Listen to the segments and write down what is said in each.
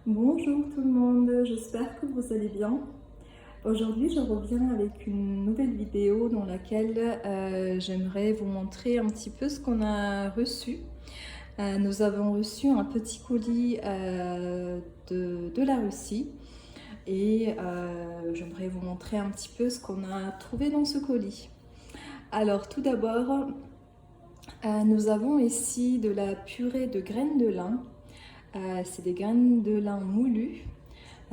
Bonjour tout le monde, j'espère que vous allez bien. Aujourd'hui, je reviens avec une nouvelle vidéo dans laquelle j'aimerais vous montrer un petit peu ce qu'on a reçu. Nous avons reçu un petit colis de la Russie et j'aimerais vous montrer un petit peu ce qu'on a trouvé dans ce colis. Alors tout d'abord, nous avons ici de la purée de graines de lin. C'est des graines de lin moulues.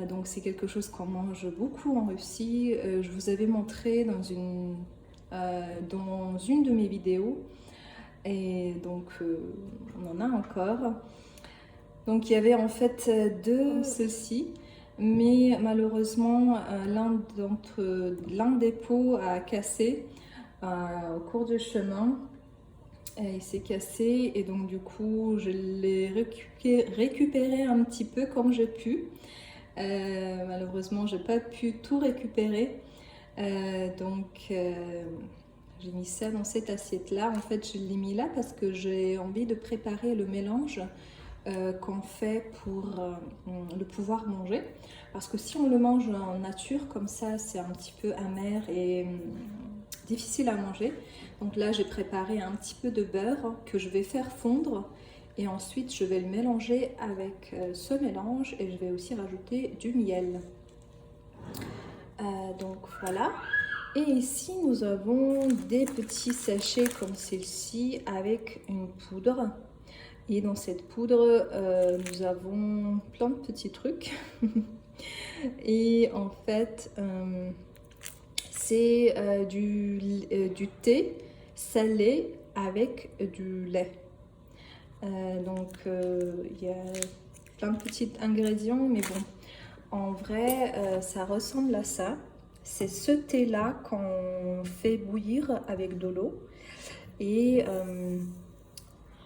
Donc c'est quelque chose qu'on mange beaucoup en Russie. Je vous avais montré dans une de mes vidéos. Et donc on en a encore. Donc il y avait en fait deux ceux-ci. Mais malheureusement, l'un des pots a cassé au cours du chemin. Il s'est cassé et donc du coup je l'ai récupéré un petit peu comme j'ai pu. Malheureusement, j'ai pas pu tout récupérer. J'ai mis ça dans cette assiette-là. En fait, je l'ai mis là parce que j'ai envie de préparer le mélange qu'on fait pour le pouvoir manger. Parce que si on le mange en nature, comme ça, c'est un petit peu amer et difficile à manger. Donc là, j'ai préparé un petit peu de beurre que je vais faire fondre. Et ensuite, je vais le mélanger avec ce mélange et je vais aussi rajouter du miel. Donc voilà. Et ici, nous avons des petits sachets comme celle-ci avec une poudre. Et dans cette poudre, nous avons plein de petits trucs. Et en fait, c'est du thé salé avec du lait. Il y a plein de petits ingrédients, mais bon, en vrai, ça ressemble à ça. C'est ce thé-là qu'on fait bouillir avec de l'eau. Et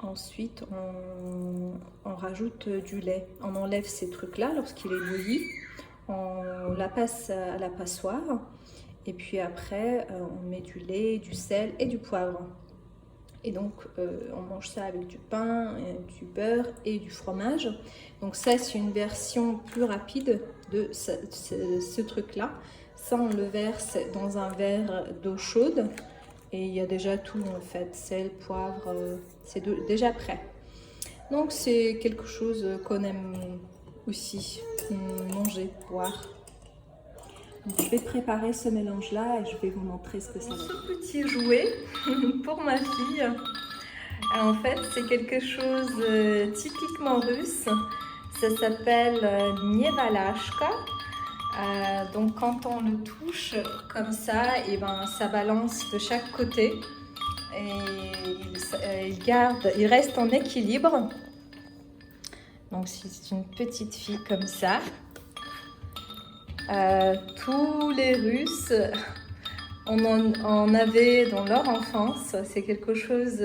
ensuite, on rajoute du lait. On enlève ces trucs-là lorsqu'il est bouilli. On la passe à la passoire. Et puis après, on met du lait, du sel et du poivre. Et donc, on mange ça avec du pain, du beurre et du fromage. Donc ça, c'est une version plus rapide de ce truc-là. Ça, on le verse dans un verre d'eau chaude. Et il y a déjà tout, en fait, sel, poivre, c'est déjà prêt. Donc, c'est quelque chose qu'on aime aussi manger, boire. Donc, je vais préparer ce mélange-là et je vais vous montrer ce que ça va. Ce petit jouet pour ma fille. En fait, c'est quelque chose typiquement russe. Ça s'appelle Nievalashka. Donc quand on le touche comme ça, et ben, ça balance de chaque côté. Et il reste en équilibre. Donc c'est une petite fille comme ça. Tous les Russes en avaient dans leur enfance. C'est quelque chose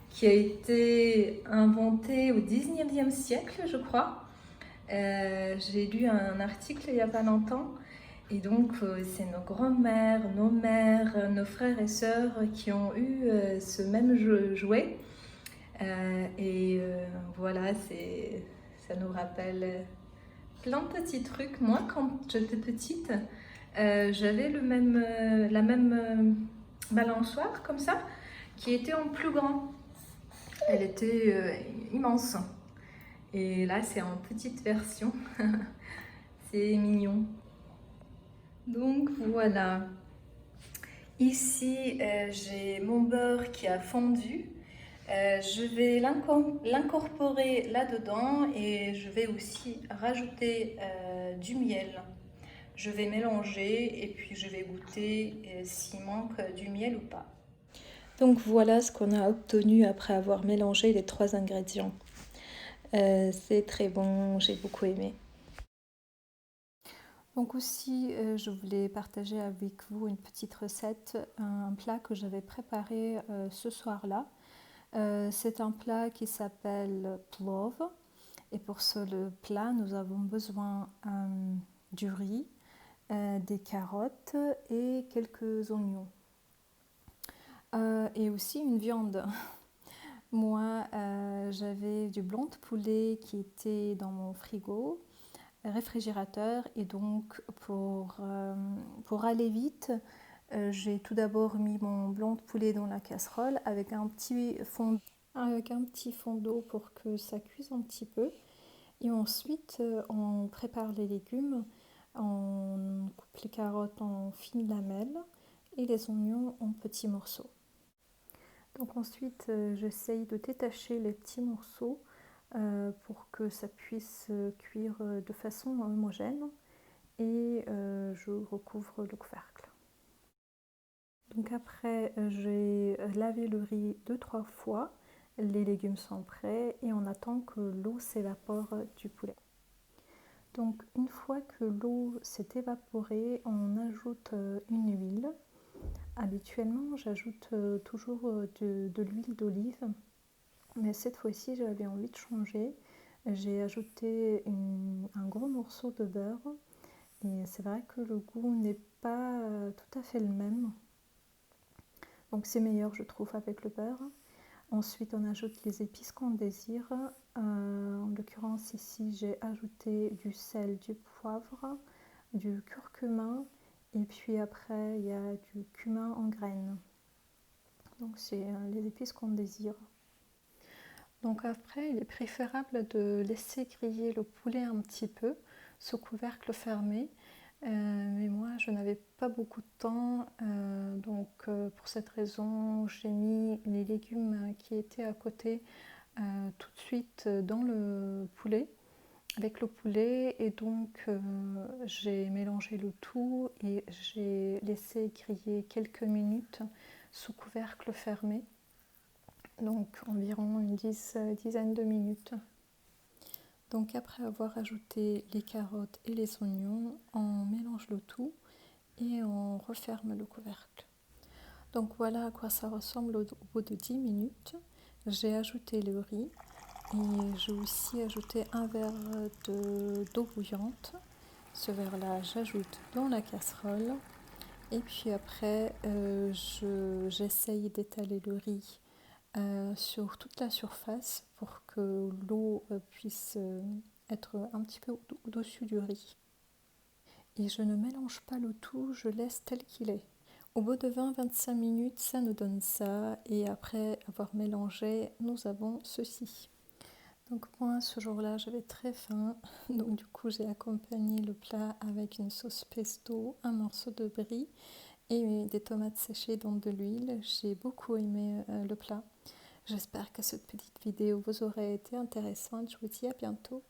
qui a été inventé au 19e siècle, je crois. J'ai lu un article il n'y a pas longtemps. Et donc, c'est nos grands-mères, nos mères, nos frères et sœurs qui ont eu ce même jouet. Voilà, ça nous rappelle plein de petits trucs. Moi, quand j'étais petite, j'avais la même balançoire comme ça, qui était en plus grand. Elle était immense. Et là, c'est en petite version. C'est mignon. Donc voilà. Ici, j'ai mon beurre qui a fondu. Je vais l'incorporer là-dedans et je vais aussi rajouter du miel. Je vais mélanger et puis je vais goûter s'il manque du miel ou pas. Donc voilà ce qu'on a obtenu après avoir mélangé les 3 ingrédients. C'est très bon, j'ai beaucoup aimé. Donc aussi, je voulais partager avec vous une petite recette, un plat que j'avais préparé ce soir-là. C'est un plat qui s'appelle plov. Et pour ce plat, nous avons besoin du riz, des carottes et quelques oignons. Et aussi une viande. Moi, j'avais du blanc de poulet qui était dans mon frigo, réfrigérateur, et donc pour aller vite, j'ai tout d'abord mis mon blanc de poulet dans la casserole avec un petit fond d'eau pour que ça cuise un petit peu. Et ensuite, on prépare les légumes, on coupe les carottes en fines lamelles et les oignons en petits morceaux. Donc ensuite, j'essaye de détacher les petits morceaux pour que ça puisse cuire de façon homogène et je recouvre le couvercle. Donc après, j'ai lavé le riz 2-3 fois, les légumes sont prêts et on attend que l'eau s'évapore du poulet. Donc une fois que l'eau s'est évaporée, on ajoute une huile. Habituellement, j'ajoute toujours de l'huile d'olive, mais cette fois-ci, j'avais envie de changer. J'ai ajouté un gros morceau de beurre et c'est vrai que le goût n'est pas tout à fait le même. Donc c'est meilleur, je trouve, avec le beurre. Ensuite, on ajoute les épices qu'on désire. En l'occurrence, ici, j'ai ajouté du sel, du poivre, du curcuma et puis après, il y a du cumin en graines. Donc, c'est les épices qu'on désire. Donc après, il est préférable de laisser griller le poulet un petit peu sous couvercle fermé. Mais moi, je n'avais pas beaucoup de temps, donc pour cette raison, j'ai mis les légumes qui étaient à côté tout de suite dans le poulet, avec le poulet, et donc j'ai mélangé le tout et j'ai laissé griller quelques minutes sous couvercle fermé, donc environ une dizaine de minutes. Donc après avoir ajouté les carottes et les oignons, on mélange le tout et on referme le couvercle. Donc voilà à quoi ça ressemble au bout de 10 minutes. J'ai ajouté le riz et j'ai aussi ajouté un verre d'eau bouillante. Ce verre-là, j'ajoute dans la casserole. Et puis après, j'essaye d'étaler le riz sur toute la surface pour que l'eau puisse être un petit peu au-dessus du riz. Et je ne mélange pas le tout, je laisse tel qu'il est. Au bout de 20-25 minutes, ça nous donne ça. Et après avoir mélangé, nous avons ceci. Donc moi, ce jour-là, j'avais très faim. Donc du coup, j'ai accompagné le plat avec une sauce pesto, un morceau de brie et des tomates séchées dans de l'huile. J'ai beaucoup aimé le plat. J'espère que cette petite vidéo vous aura été intéressante. Je vous dis à bientôt.